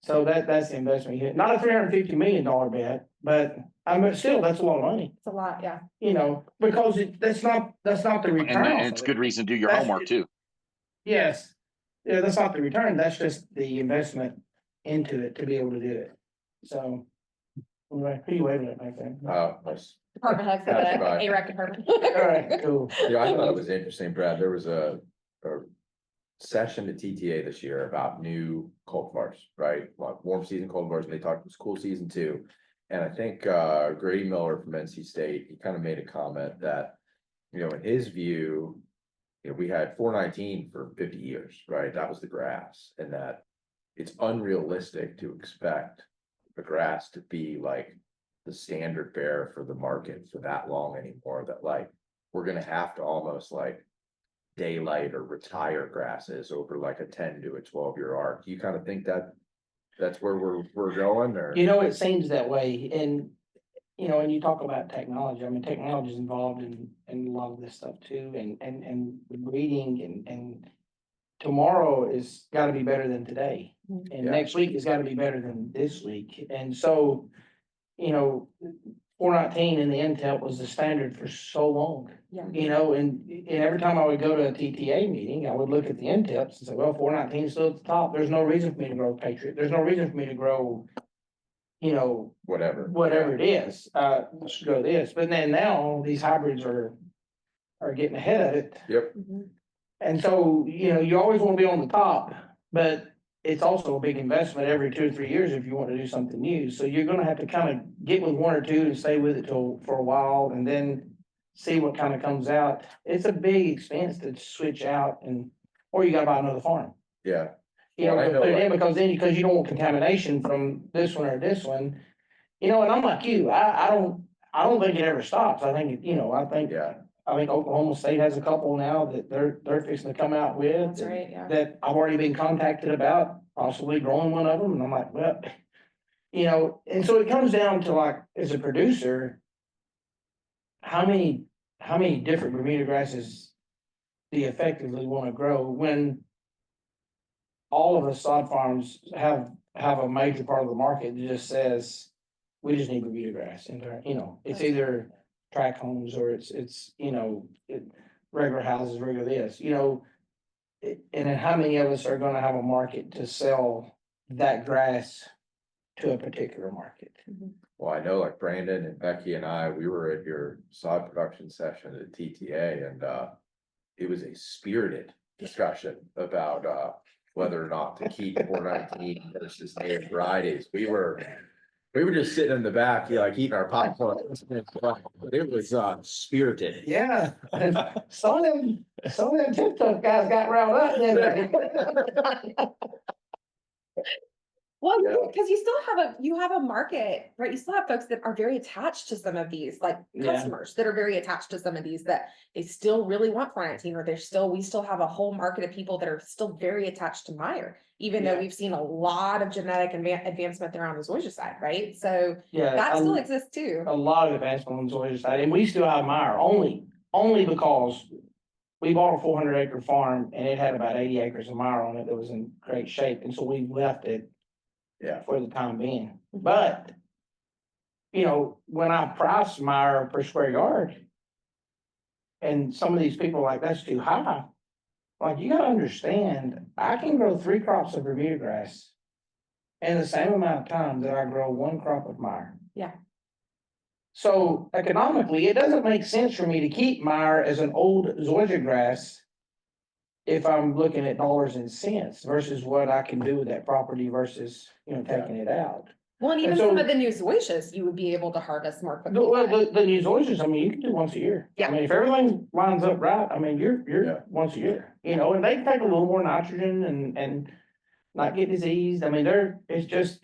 So that's the investment you hit, not a $350 million bet, but I mean, still, that's a lot of money, It's a lot, yeah. you know, because that's not the return. And off it's of good it. reason to do your That's- homework too. Yes, yeah, that's not the return, that's just the investment into it to be able to do it, so. Anyway, who you waving at back there? Nice. Department head for That's the right. AREC department. All right, cool. Yeah, I thought it was interesting, Brad. There was a session at TTA this year about new cultivars, right? Like warm season cultivars, and they talked about cool season too. And I think Grady Miller from NC State, he kind of made a comment that, you know, in his view, you know, we had 419 for 50 years, right? That was the grass, and that it's unrealistic to expect the grass to be like the standard bearer for the market for that long anymore, that like we're gonna have to almost like daylight or retire grasses over like a 10 to a 12-year arc. Do you kind of think that that's where we're going, or? You know, it seems that way, and, you know, and you talk about technology, I mean, technology is involved in a lot of this stuff too, and the breeding and. Tomorrow is gotta be better than today, and Yeah. next week is gotta be better than this week, and so. You know, 419 in the intel was the standard for so long. Yeah. You know, and every time I would go to a TTA meeting, I would look at the intips and say, well, 419 is still at the top, there's no reason for me to grow Patriot, there's no reason for me to grow. You know, Whatever. whatever it is, let's go this, but then now these hybrids are getting ahead of it. Yep. Mhm. And so, you know, you always wanna be on the top, but it's also a big investment every 2 or 3 years if you want to do something new, so you're gonna have to kind of get with one or two and stay with it for a while, and then. See what kind of comes out, it's a big expense to switch out or you gotta buy another farm. Yeah. You know, Well, I to know, put it in, like- because you don't want contamination from this one or this one. You know, and I'm like you, I don't think it ever stops, I think, you know, I think Yeah. Oklahoma State has a couple now that they're fixing to come out with. That's right, yeah. That I've already been contacted about possibly growing one of them, and I'm like, well. You know, and so it comes down to like, as a producer. How many different Bermuda grasses do you effectively wanna grow when? All of the sod farms have a major part of the market that just says, we just need Bermuda grass, and you know, it's either tract homes or it's, you know, regular houses, regular this, you know. And then how many of us are gonna have a market to sell that grass to a particular market? Well, I know like Brandon and Becky and I, we were at your sod production session at TTA, and it was a spirited discussion about whether or not to keep 419 versus native varieties. We were just sitting in the back, like eating our popcorn. It was spirited. Yeah, and some of them tip tough guys got riled up, didn't they? Well, Yeah. because you have a market, right? You still have folks that are very attached to some of these, like Yeah. customers that are very attached to some of these, that they still really want 419, or we still have a whole market of people that are still very attached to Meyer, even though Yeah. we've seen a lot of genetic advancement there on the zoysia side, right? So Yeah, that still exists too. a lot of advancement on the zoysia side, and we still have Meyer, only because. We bought a 400-acre farm and it had about 80 acres of Meyer on it that was in great shape, and so we left it. Yeah. For the time being, but. You know, when I price Meyer per square yard. And some of these people are like, that's too high. Like, you gotta understand, I can grow 3 crops of Bermuda grass. In the same amount of time that I grow 1 crop of Meyer. Yeah. So economically, it doesn't make sense for me to keep Meyer as an old zoysia grass. If I'm looking at dollars and cents versus what I can do with that property versus, you know, taking it out. Well, and even And so- some of the new zoysias, you would be able to harvest more quickly. Well, the new zoysias, I mean, you can do once a year. Yeah. I mean, if everything lines up right, I mean, Yeah. you're once a year, you know, and they take a little more nitrogen and. Not get diseased, I mean, it's just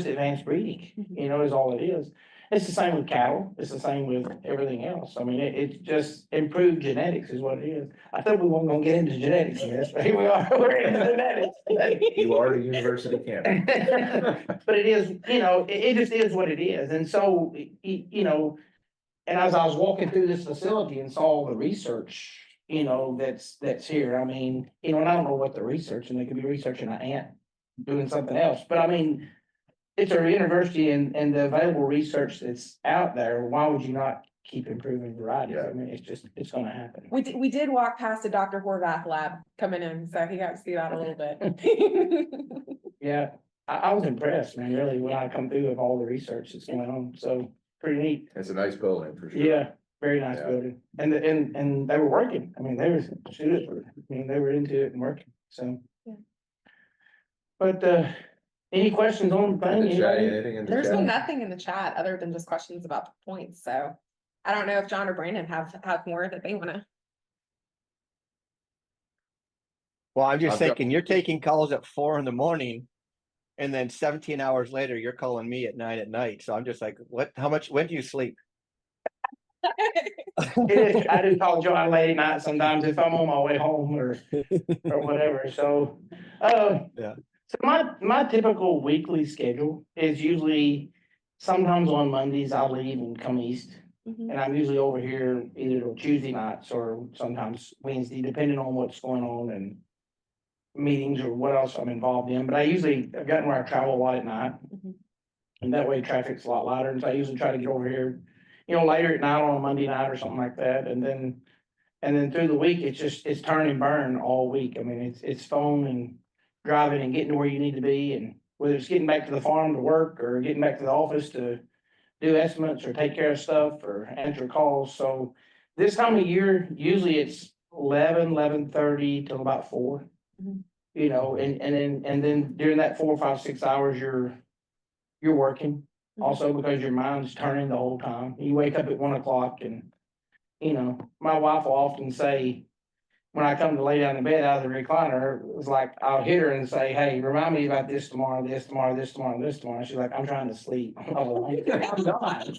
advanced breeding, you know, is all it is. It's the same with cattle. It's the same with everything else. I mean, it's just improved genetics is what it is. I thought we weren't gonna get into genetics in this, but here we are, we're into genetics. You are a university candidate. But it is, it just is what it is. And so, and as I was walking through this facility and saw the research, that's here, I mean, and I don't know what they're researching. They could be researching an ant doing something else, but I mean, it's a university and the available research that's out there, why would you not keep improving varieties? I mean, it's gonna happen. We did walk past a Dr. Horvath lab coming in, so he got to see that a little bit. Yeah, I was impressed, man, really, when I come through with all the research that's going on, so pretty neat. It's a nice building for sure. Yeah, very nice Yeah. building, and they were working, I mean, they were students, they were into it and working, so. Yeah. But, any questions on the In the thing? chat, Anybody? anything in the There's been chat? nothing in the chat other than just questions about the points, so I don't know if John or Brandon have more that they wanna. Well, I'm just I've got- thinking, you're taking calls at 4 a.m. and then 17 hours later, you're calling me at 9 p.m. So I'm just like, when do you sleep? I do call John late at night sometimes if I'm on my way home or whatever, so. Yeah. So my typical weekly schedule is usually, sometimes on Mondays I'll leave and come east. Mhm. And I'm usually over here either Tuesday nights or sometimes Wednesday, depending on what's going on and meetings or what else I'm involved in, but I've gotten where I travel a lot at night. Mhm. And that way traffic's a lot lighter, and so I usually try to get over here, later at night on a Monday night or something like that, and then through the week, it's turn and burn all week. I mean, it's phone and driving and getting to where you need to be, and whether it's getting back to the farm to work or getting back to the office to do estimates or take care of stuff or answer calls. So this time of year, usually it's 11:30 till about 4. Mhm. And then during that 4, 5, 6 hours, you're working. Mhm. Also because your mind's turning the whole time. You wake up at 1 o'clock and, my wife will often say, when I come to lay down in bed out of the recliner, it's like, I'll hit her and say, hey, remind me about this tomorrow, this tomorrow, this tomorrow, this tomorrow. She's like, I'm trying to sleep. I'm like, I'm done,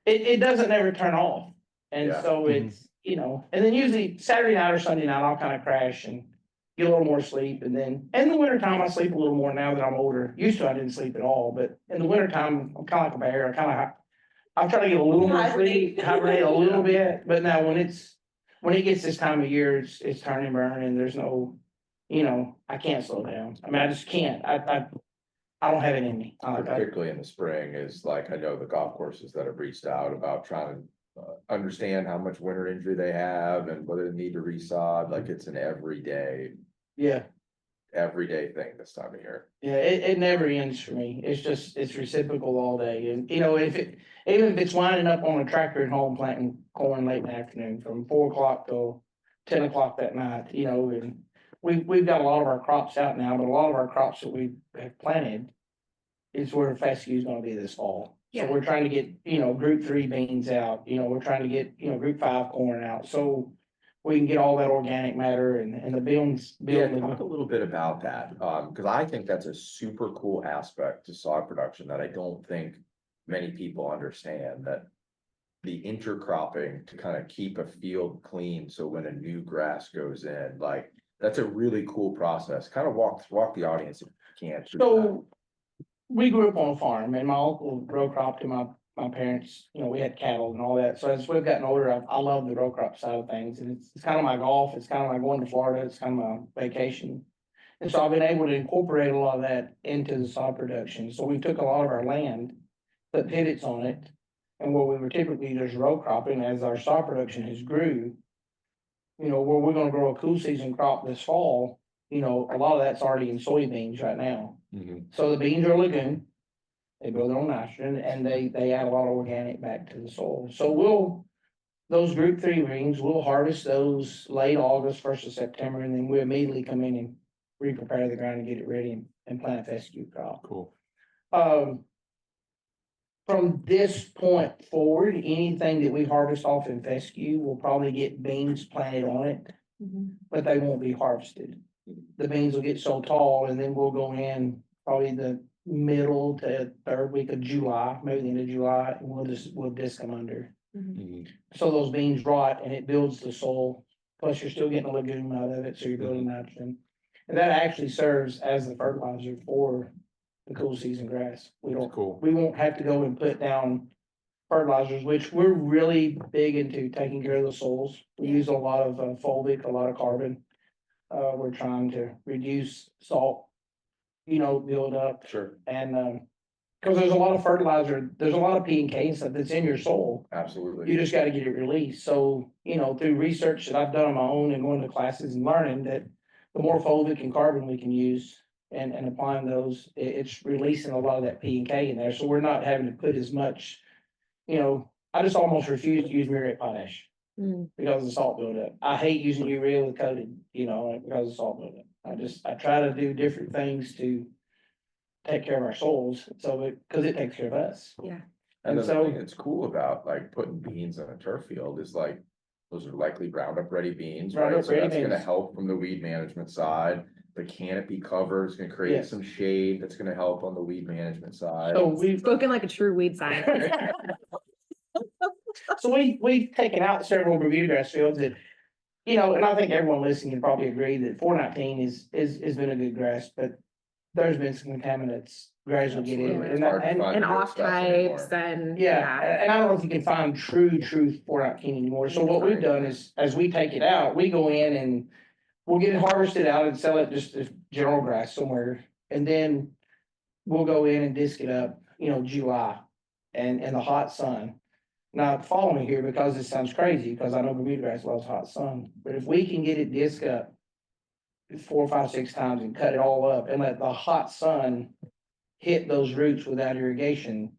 it doesn't ever turn off. And Yeah. so it's, and then usually Saturday night or Sunday night, I'll kind of crash and get a little more sleep. And then in the wintertime, I sleep a little more now that I'm older. Used to, I didn't sleep at all, but in the wintertime, I'm kind of like a bear. I'm trying to get a little more sleep, hibernate a little bit, but now when it gets this time of year, it's turn and burn and there's no, I can't slow down. I mean, I just can't. I don't have it in me. Particularly in the spring is like, I know the golf courses that have reached out about trying to understand how much winter injury they have and whether they need to resod, like it's an everyday thing this time of year. Yeah, it never ends for me. It's reciprocal all day. And, even if it's winding up on a tractor at home planting corn late in the afternoon from 4 o'clock till 10 o'clock that night, and we've got a lot of our crops out now, but a lot of our crops that we have planted is where fescue is gonna be this fall. So Yeah. we're trying to get, group 3 beans out, we're trying to get, group 5 corn out. So we can get all that organic matter and the beans. Yeah, talk a little bit about that, because I think that's a super cool aspect to sod production that I don't think many people understand, that the intercropping to kind of keep a field clean, so when a new grass goes in, like, that's a really cool process. Kind of walk the audience if you can through that. So we grew up on a farm and my uncle row cropped and my parents, we had cattle and all that. So as we've gotten older, I love the row crop side of things, and it's kind of my golf. It's kind of like going to Florida. It's kind of my vacation. And so I've been able to incorporate a lot of that into the sod production. So we took a lot of our land, put pivots on it, and where we were typically just row cropping, as our sod production has grew, where we're gonna grow a cool season crop this fall, a lot of that's already in soybeans right now. So the beans are legume. They build their own nitrogen and they add a lot of organic back to the soil. So those group 3 beans, we'll harvest those late August, 1st of September, and then we immediately come in and re-prepare the ground and get it ready and plant a fescue crop. Cool. From this point forward, anything that we harvest off in fescue will probably get beans planted on it, but they won't be harvested. The beans will get so tall and then we'll go in probably the middle to third week of July, maybe the end of July, and we'll disc them under. Mhm. So those beans rot and it builds the soil, plus you're still getting a legume out of it, so you're building nitrogen. And that actually serves as the fertilizer for the cool season grass. We won't have to go and put down fertilizers, which we're really big into taking care of the soils. We use a lot of fulvic, a lot of carbon. We're trying to reduce salt, build up. Sure, And, cause there's a lot of fertilizer, there's a lot of P and K and stuff that's in your soil. absolutely. You just gotta get it released. So, through research that I've done on my own and going to classes and learning that the more fulvic and carbon we can use and applying those, it's releasing a lot of that P and K in there. So we're not having to put as much, I just almost refuse to use muriate potash Mm. because of the salt buildup. I hate using urea with coated, because of salt buildup. I try to do different things to take care of our souls, cause it takes care of us. Yeah. And And the so- thing that's cool about like putting beans on a turf field is like, those are likely Roundup ready beans, right? Roundup So ready that's gonna beans. help from the weed management side. The canopy cover is gonna create Yes. some shade, that's gonna help on the weed management side. So we've, Spoken like a true weed scientist. so we've taken out several Bermuda grass fields that, and I think everyone listening can probably agree that 419 has been a good grass, but there's been some contaminants gradually get in. Absolutely. And, It's hard to and, find And the good off stuff anymore. types and, yeah, yeah. and I don't know if you can find true 419 anymore. So what we've done is, as we take it out, we go in and we'll get it harvested out and sell it just as general grass somewhere. And then we'll go in and disc it up, July and in the hot sun. Now, follow me here because this sounds crazy, because I know Bermuda grass loves hot sun, but if we can get it disc up 4, 5, 6 times and cut it all up and let the hot sun hit those roots without irrigation,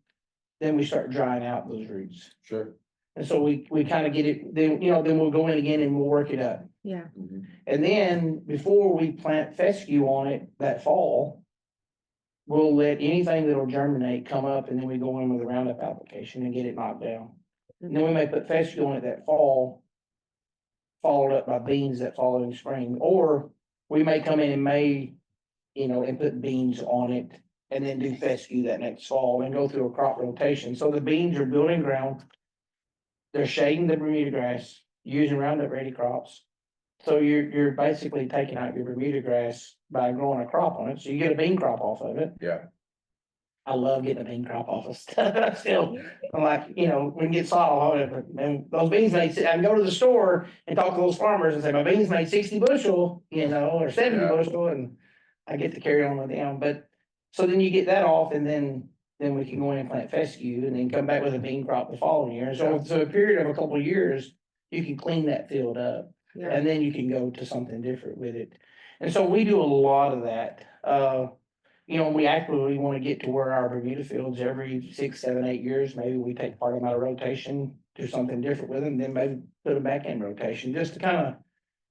then we start drying out those roots. Sure. And so we kind of get it, then, then we'll go in again and we'll work it up. Yeah. Mhm. And then before we plant fescue on it that fall, we'll let anything that'll germinate come up and then we go in with a Roundup application and get it knocked down. And then we may put fescue on it that fall, followed up by beans that following spring, or we may come in May, and put beans on it and then do fescue that next fall and go through a crop rotation. So the beans are building ground. They're shading the Bermuda grass, using Roundup ready crops. So you're basically taking out your Bermuda grass by growing a crop on it. So you get a bean crop off of it. Yeah, I love getting a bean crop off of stuff. Still, I'm like, when you get sod, and those beans I can go to the store and talk to those farmers and say, my beans made 60 bushel, or 70 Yeah. bushel, and I get to carry on with them. But so then you get that off, and then we can go in and plant fescue, and then come back with a bean crop the following year. So a period of a couple of years, you can clean that field up, Yeah. and then you can go to something different with it. And so we do a lot of that. We actively want to get to where our Bermuda fields every 6, 7, 8 years, maybe we take part of them out of rotation, do something different with them, then maybe put them back in rotation, just to kind of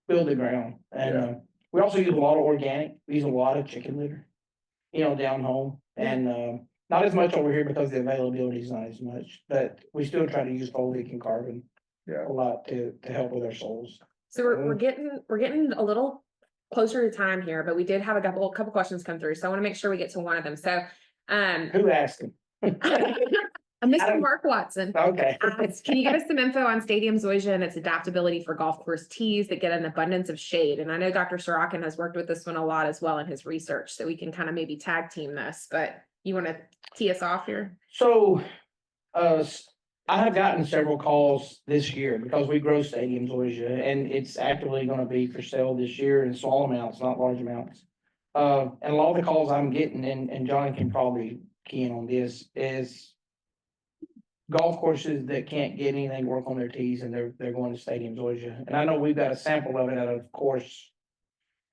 build the ground. And, Yeah. we also use a lot of organic, we use a lot of chicken litter, down home. And, not as much over here because the availability is not as much, but we still try to use folic and carbon yeah. a lot to help with our souls. So we're getting a little closer to time here, but we did have a couple questions come through. So I want to make sure we get to one of them. So, Who asked them? Mr. Mark Watson. Okay. Can you give us some info on Stadium Zoysia and its adaptability for golf course tees that get an abundance of shade? And I know Dr. Sorokin has worked with this one a lot as well in his research, so we can kind of maybe tag team this, but you want to tee us off here? So, I have gotten several calls this year because we grow Stadium Zoysia and it's actively gonna be for sale this year in small amounts, not large amounts. And a lot of the calls I'm getting, and John can probably key in on this, is golf courses that can't get anything work on their tees and they're going to Stadium Zoysia. And I know we've got a sample of it out of course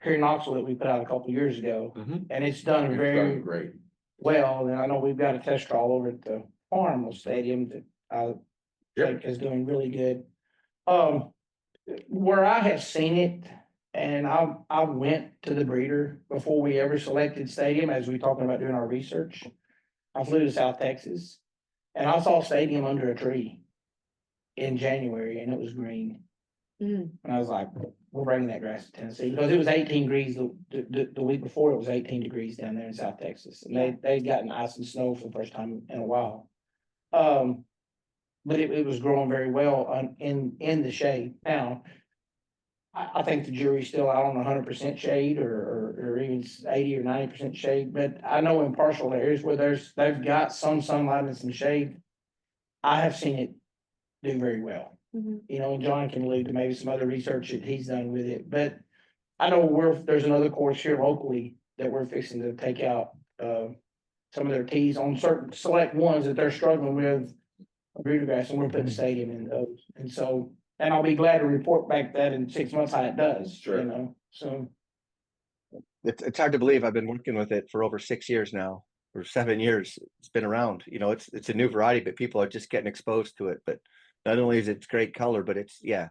here in Knoxville that we put out a couple years ago, Mhm. and it's done It's very done great. well. And I know we've got a test trial over at the Farm Stadium that I think is doing really good. Where I have seen it, and I went to the breeder before we ever selected Stadium, as we talking about doing our research. I flew to South Texas, and I saw Stadium under a tree in January, and it was green. Mm, And I was like, we're bringing that grass to Tennessee, because it was 18 degrees the week before, it was 18 degrees down there in South Texas. And they'd gotten ice and snow for the first time in a while. But it was growing very well in the shade. Now, I think the jury's still out on 100% shade or even 80 or 90% shade, but I know in partial areas where they've got some sunlight and some shade, I have seen it do very well. mhm. You know, and John can allude to maybe some other research that he's done with it, but I know there's another course here locally that we're fixing to take out, some of their teas on certain select ones that they're struggling with, breeder grass, and we're putting a stadium in those. And so, and I'll be glad to report back that in 6 months how it does, Sure. you know, so. It's hard to believe I've been working with it for over 6 years now, or 7 years. It's been around, you know, it's a new variety, but people are just getting exposed to it. But not only is it great color, but it's a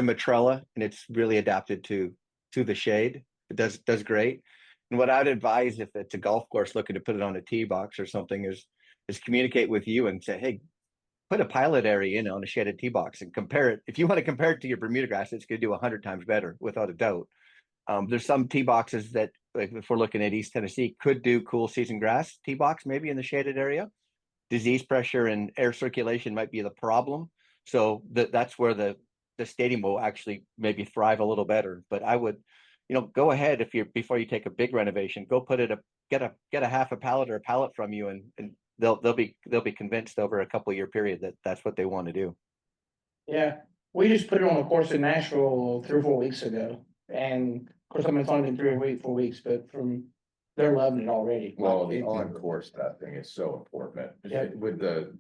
Matrella, and it's really adapted to the shade. It does great. And what I'd advise if it's a golf course looking to put it on a tee box or something is communicate with you and say, hey, put a pilot area in on a shaded tee box and compare it. If you want to compare it to your Bermuda grass, it's going to do 100 times better, without a doubt. There's some tee boxes that, like if we're looking at East Tennessee, could do cool season grass tee box, maybe in the shaded area. Disease pressure and air circulation might be the problem. So that's where the stadium will actually maybe thrive a little better. But I would, go ahead before you take a big renovation, go put it get a half a pallet or a pallet from you, and they'll be convinced over a couple year period that that's what they want to do. Yeah, we just put it on a course in Nashville 3 or 4 weeks ago, and of course, I mean, it's only been 4 weeks, but they're loving it already. Well, Like, the on-course testing is so important. Yep. With the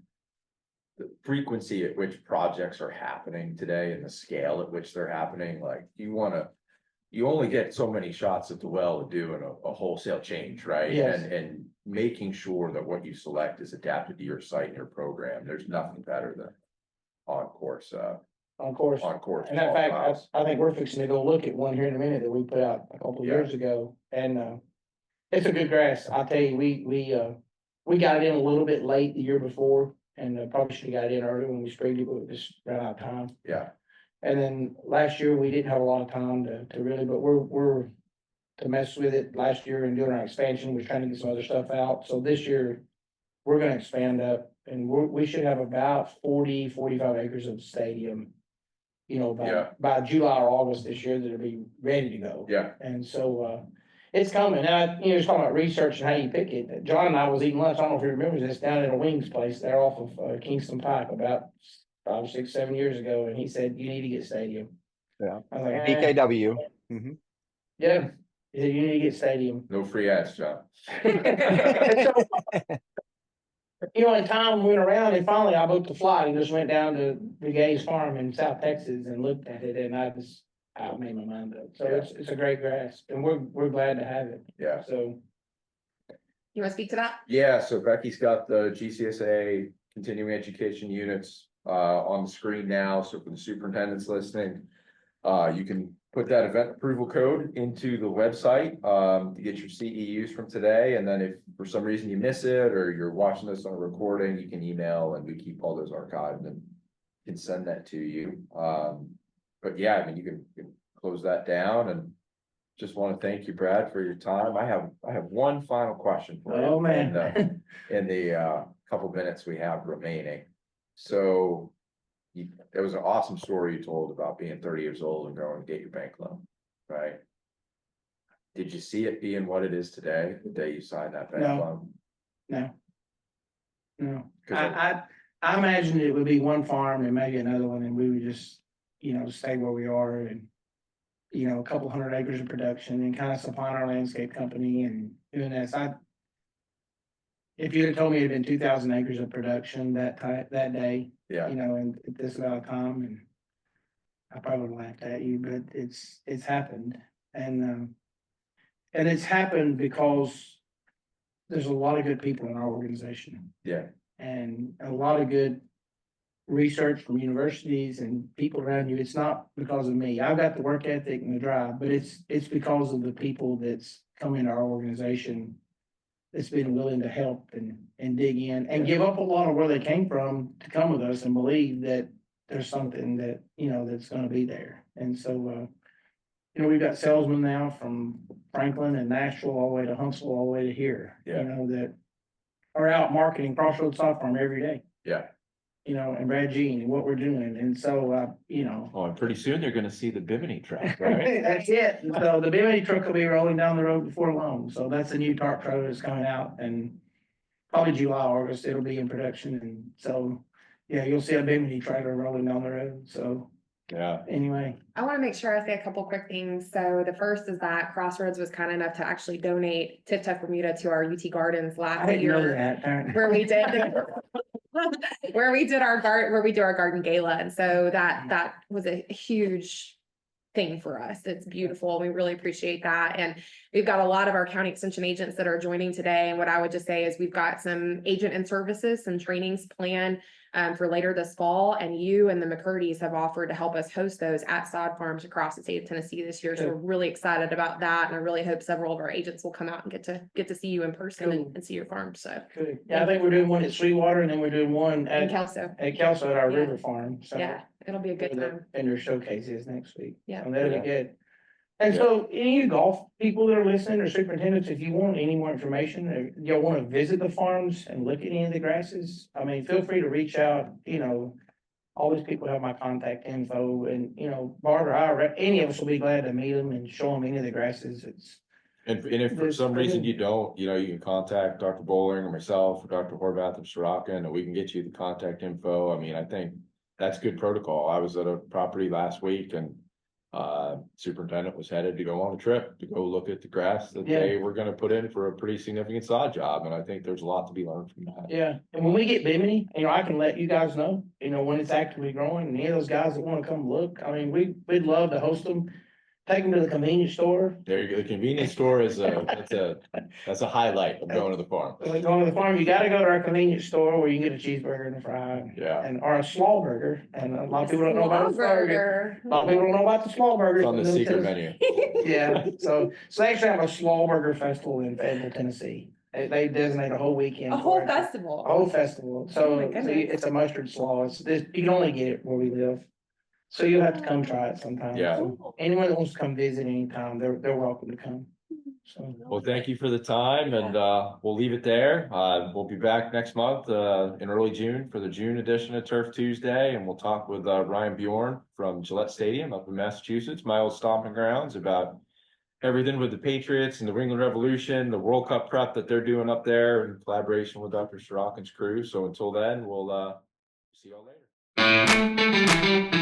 frequency at which projects are happening today and the scale at which they're happening, like you only get so many shots at the well of doing a wholesale change, right? Yes. And making sure that what you select is adapted to your site and your program. There's nothing better than on-course. on course. On-course. And in fact, I think we're fixing to go look at one here in a minute that we put out a couple of Yeah. years ago, and it's a good grass. I'll tell you, we got it in a little bit late the year before, and probably should have got it in early when we sprayed it, but we just ran out of time. Yeah, And then last year, we didn't have a lot of time to really, but we're to mess with it last year and doing our expansion, we're trying to get some other stuff out. So this year, we're gonna expand up, and we should have about 45 acres of stadium. Yeah. By July or August this year, that'll be ready to go. yeah, And so, it's coming. And just talking about research and how you pick it. John and I was eating lunch, I don't know if he remembers this, down at a wings place there off of Kingston Pike about 5, 6, 7 years ago, and he said, you need to get stadium. Yeah. I was like, BKW. yeah, he said, you need to get stadium. no free ads, John. And so, in time went around, and finally I booked a flight and just went down to the Gays Farm in South Texas and looked at it, and I made my mind up. So Yeah. it's a great grass, and we're glad to have it. Yeah. So, You want to speak to that? Yeah, so Becky's got the GCSA continuing education units on the screen now. So for the superintendents listening, you can put that event approval code into the website to get your CEUs from today. And then if for some reason you miss it or you're watching this on a recording, you can email, and we keep all those archived and can send that to you. But yeah, I mean, you can close that down, and just want to thank you, Brad, for your time. I have one final question for you. oh man. In the couple minutes we have remaining. So it was an awesome story you told about being 30 years old and going to get your bank loan, right? Did you see it being what it is today, the day you signed that bank No. loan? No. 'Cause I imagined it would be one farm and maybe another one, and we would just, stay where we are, and a couple 100 acres of production, and kind of supplying our landscape company and doing this. If you'd have told me it'd been 2,000 acres of production that day, Yeah, and at this amount of time, and I probably would have laughed at you, but it's happened. And it's happened because there's a lot of good people in our organization, yeah, and a lot of good research from universities and people around you. It's not because of me. I've got the work ethic and the drive, but it's because of the people that's come into our organization that's been willing to help and dig in and give up a lot of where they came from to come with us and believe that there's something that, that's gonna be there. And so, we've got salesmen now from Franklin and Nashville all the way to Huntsville, all the way to here. Yeah. That are out marketing Crossroads Sod Farm every day. Yeah. And Brad Jean and what we're doing. And so, Oh, and pretty soon they're gonna see the Bimini truck, right? that's it. And so the Belvidere truck will be rolling down the road before long. So that's a new tarp truck that's coming out, and probably July, August, it'll be in production. And so, yeah, you'll see a Bimini trailer rolling down the road. So Yeah. anyway, I want to make sure I say a couple quick things. So the first is that Crossroads was kind enough to actually donate Tif Tuf Bermuda to our UT Gardens I last didn't know year, that. where we did where we do our garden gala, and so that was a huge thing for us. It's beautiful. We really appreciate that. And we've got a lot of our county extension agents that are joining today. And what I would just say is we've got some agent and services, some trainings planned for later this fall. And you and the McCurdy's have offered to help us host those at sod farms across the state of Tennessee this year. So we're really excited about that. And I really hope several of our agents will come out and get to see you in person Cool. and see your farm. So Good. Yeah, I think we're doing one at Sweetwater, and then we're doing one in at Kelso, our Yeah. river farm. So yeah, it'll be a good where the time. vendor showcases next week. Yeah. So that'll Yeah. be good. And so any of you golf people that are listening, or superintendents, if you want any more information, or y'all want to visit the farms and look at any of the grasses, I mean, feel free to reach out. All these people have my contact info, and Barbara, any of us will be glad to meet them and show them any of the grasses. And if for There's some reason plenty. you don't, you can contact Dr. Bowling or myself, or Dr. Horvath of Soroka, and we can get you the contact info. I mean, I think that's good protocol. I was at a property last week, and superintendent was headed to go on a trip to go look at the grass that Yeah. they were gonna put in for a pretty significant sod job, and I think there's a lot to be learned from that. Yeah, and when we get Bimini, I can let you guys know, when it's actively growing, and any of those guys that wanna come look, I mean, we'd love to host them. Take them to the convenience store. There you go. The convenience store is that's a highlight of going to the farm. When going to the farm, you gotta go to our convenience store where you can get a cheeseburger and a fry. Yeah. Or a slaw burger, and a lot of people don't know about the burger. A lot of people don't know about the slaw burger. It's on the secret menu. Yeah, so they actually have a slaw burger festival in Fayetteville, Tennessee. They designate a whole weekend. A whole for it. festival. A whole festival. Oh So my goodness. it's a mustard slaw. You can only get it where we live. So you'll have to come try it sometime. Yeah. So anyone that wants to come visit anytime, they're welcome to come. So. Well, thank you for the time, and we'll leave it there. We'll be back next month in early June for the June edition of Turf Tuesday, and we'll talk with Ryan Bjorn from Gillette Stadium up in Massachusetts, my old stomping grounds, about everything with the Patriots and the New England Revolution, the World Cup prep that they're doing up there in collaboration with Dr. Sorokin's crew. So until then, we'll see y'all later.